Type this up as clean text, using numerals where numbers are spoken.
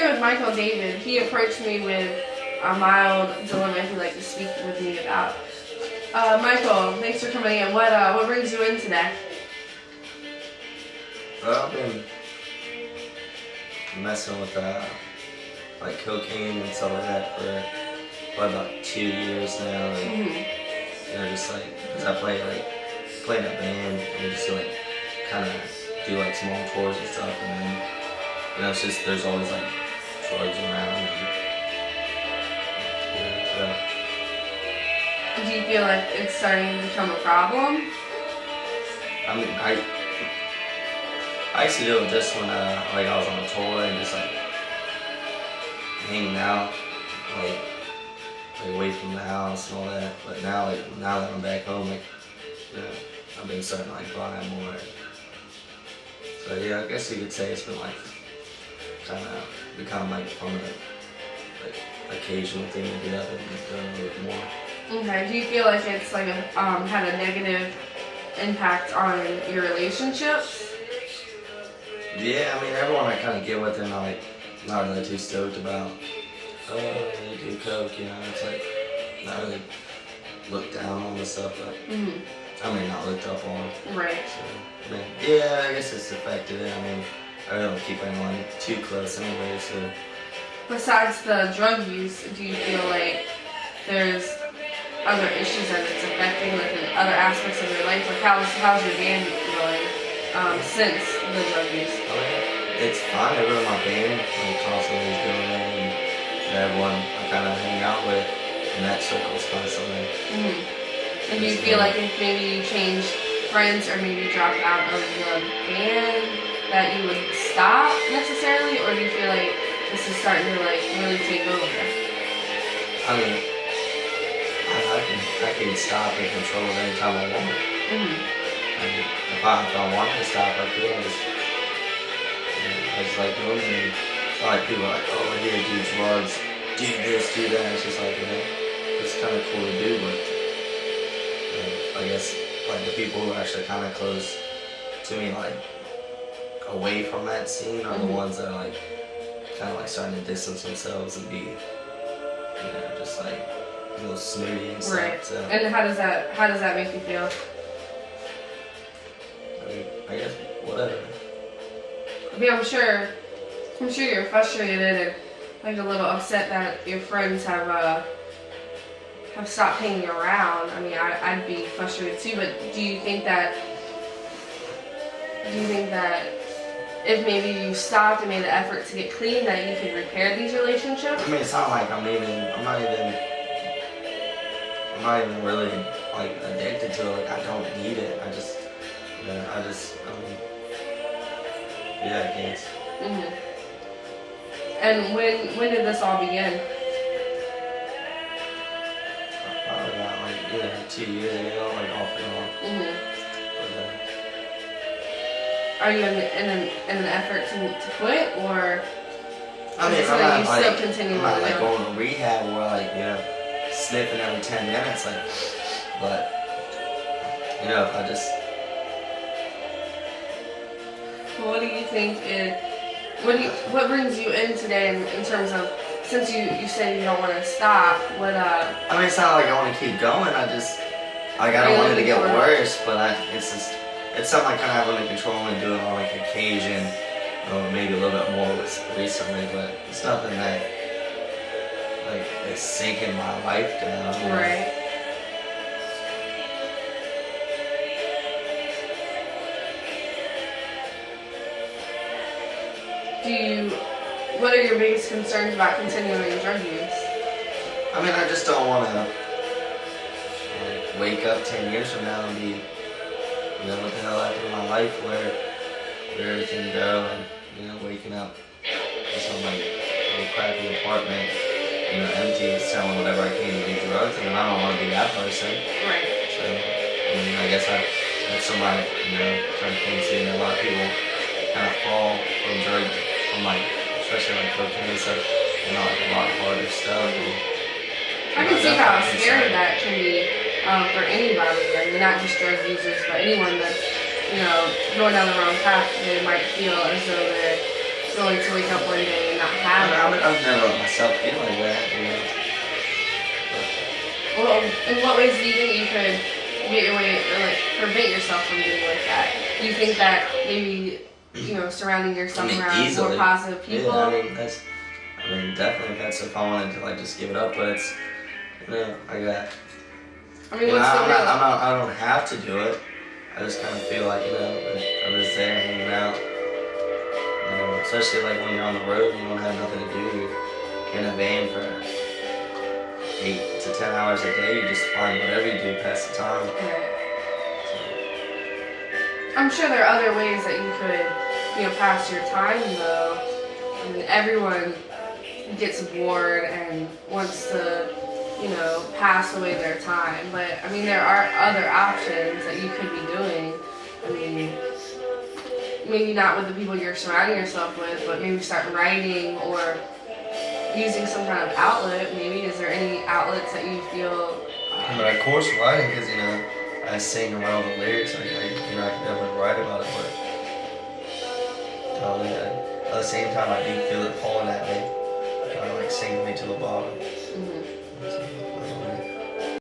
here with Michael David. He approached me with a mild dilemma he'd like to speak with me about. Michael, thanks for coming in. What brings you in today? I've been messing with like cocaine and stuff like that for probably about 2 years now. And, just like, cause I play in a band and just like kind of do like small tours and stuff, and then it's just there's always like drugs around. Do you feel like it's starting to become a problem? I mean, I used to do it just when like I was on a tour and just like hanging out, like away from the house and all that. But now that I'm back home, I've been starting to like buy more. So yeah, I guess you could say it's been like kind of become like permanent, like occasional thing to get up and do a little bit more. Okay. Do you feel like it's like had a negative impact on your relationships? Yeah, I mean everyone I kind of get with, and like not really too stoked about. Oh, they do coke, it's like not really looked down on the stuff, but I mean not looked up on. Right. So, I mean, yeah, I guess it's affected it. I mean, I really don't keep anyone too close anyway, so. Besides the drug use, do you feel like there's other issues that it's affecting, like in other aspects of your life? Like how's your band going since the drug use? It's fine. Everyone in my band constantly is doing it, and everyone I kind of hang out with in that circle is constantly. And do you feel like if maybe you changed friends or maybe dropped out of the band that you would stop necessarily, or do you feel like this is starting to like really take over? I mean, I can stop and control it anytime I want. And if I want to stop, I could. I just like doing it. And it's not like people are like, oh, here, do drugs, do this, do that. It's just like, it's kind of cool to do, but I guess like the people who are actually kind of close to me, like away from that scene, are the ones that are like kind of like starting to distance themselves and be, just like a little snooty and stuff. Right. So, And how does that make you feel? I mean, I guess whatever. I mean, I'm sure you're frustrated and like a little upset that your friends have stopped hanging around. I mean, I'd be frustrated too. But do you think that if maybe you stopped and made an effort to get clean, that you could repair these relationships? I mean, it's not like I'm not even really like addicted to it. Like I don't need it. I guess. And when did this all begin? Probably about like 2 years ago, like off and on. Are you in an effort to quit, or I mean, is it I'm something not you like, still continue I'm not on like now? going to rehab where like sniffing every 10 minutes, like, but if I just. What do you think what brings you in today in terms of, since you said you don't want to stop, I mean, it's not like I want to keep going. I don't want it to get worse, but it's something I kind of have under control and do it on like occasion, or maybe a little bit more recently, but it's nothing that like is sinking my life down. Right. What are your biggest concerns about continuing drug use? I mean, I just don't want to wake up 10 years from now and be, what the hell happened in my life, where everything go, and waking up in some like little crappy apartment, empty and selling whatever I can to do drugs. I mean, I don't want to be that person. Right. So, I guess that's somebody, trying to see a lot of people kind of fall from drugs, especially like cocaine and stuff, like a lot harder stuff. I can see how scary that can be for anybody. I mean, not just drug users, but anyone that's, going down the wrong path. They might feel as though they're going to wake up one day and not I have mean, it. I've never let myself feel like that, you know. Well, in what ways do you think you could get your way, or like prevent yourself from being like that? Do you think that maybe, surrounding yourself I mean, around easily. more positive people? Yeah, I mean, definitely if I wanted to like just give it up, but it's, I got. I mean, what's the real? I don't have to do it. I just kind of feel like, I'm just there hanging out. Especially like when you're on the road and you don't have nothing to do. You're in a van for 8 to 10 hours a day. You just find whatever you do past the time. Right. I'm sure there are other ways that you could, pass your time though. I mean, everyone gets bored and wants to, pass away their time. But I mean, there are other options that you could be doing. I mean, maybe not with the people you're surrounding yourself with, but maybe start writing or using some kind of outlet. Maybe is there any outlets that you feel? But of course, writing, because I sing and write all the lyrics. I can definitely write about it, but at the same time, I do feel it pulling at me, kind of like sinking me to the bottom. Mhm. So,